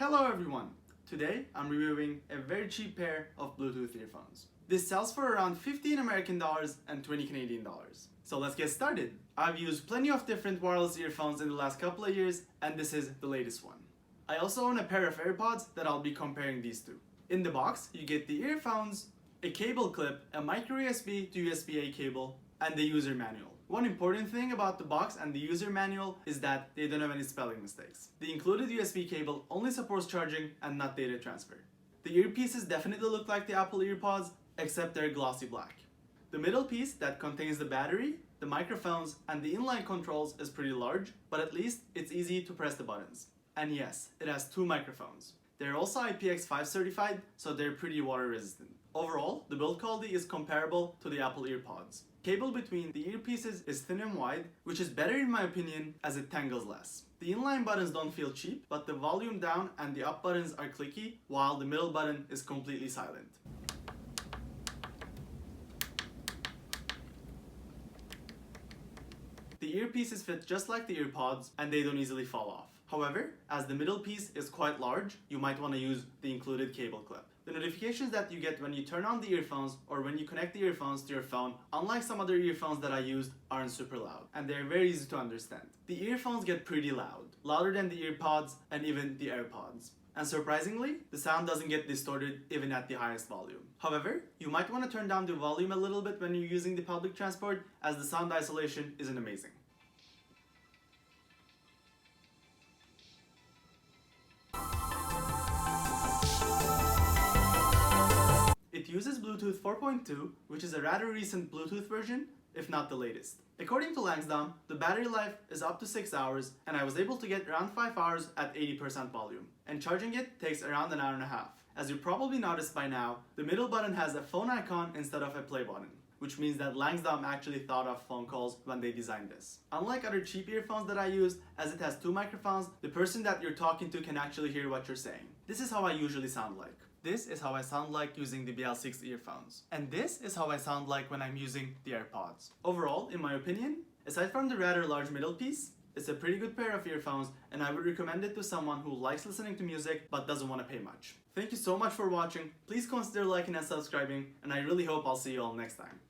Hello everyone! Today I'm reviewing a very cheap pair of Bluetooth earphones. This sells for around 15 American dollars and 20 Canadian dollars. So let's get started. I've used plenty of different wireless earphones in the last couple of years and this is the latest one. I also own a pair of AirPods that I'll be comparing these to. In the box you get the earphones, a cable clip, a micro USB to USB-A cable, and the user manual. One important thing about the box and the user manual is that they don't have any spelling mistakes. The included USB cable only supports charging and not data transfer. The earpieces definitely look like the Apple EarPods, except they're glossy black. The middle piece that contains the battery, the microphones, and the inline controls is pretty large, but at least it's easy to press the buttons. And yes, it has two microphones. They're also IPX5 certified, so they're pretty water resistant. Overall, the build quality is comparable to the Apple EarPods. Cable between the earpieces is thin and wide, which is better in my opinion as it tangles less. The inline buttons don't feel cheap, but the volume down and the up buttons are clicky, while the middle button is completely silent. The earpieces fit just like the EarPods and they don't easily fall off. However, as the middle piece is quite large, you might want to use the included cable clip. The notifications that you get when you turn on the earphones or when you connect the earphones to your phone, unlike some other earphones that I used, aren't super loud and they're very easy to understand. The earphones get pretty loud, louder than the EarPods and even the AirPods. And surprisingly, the sound doesn't get distorted even at the highest volume. However, you might want to turn down the volume a little bit when you're using the public transport, as the sound isolation isn't amazing. It uses Bluetooth 4.2, which is a rather recent Bluetooth version, if not the latest. According to Langsdom, the battery life is up to 6 hours, and I was able to get around 5 hours at 80% volume, and charging it takes around an hour and a half. As you probably noticed by now, the middle button has a phone icon instead of a play button, which means that Langsdom actually thought of phone calls when they designed this. Unlike other cheap earphones that I used, as it has two microphones, the person that you're talking to can actually hear what you're saying. This is how I usually sound like. This is how I sound like using the BL6 earphones. And this is how I sound like when I'm using the AirPods. Overall, in my opinion, aside from the rather large middle piece, it's a pretty good pair of earphones and I would recommend it to someone who likes listening to music but doesn't want to pay much. Thank you so much for watching, please consider liking and subscribing, and I really hope I'll see you all next time.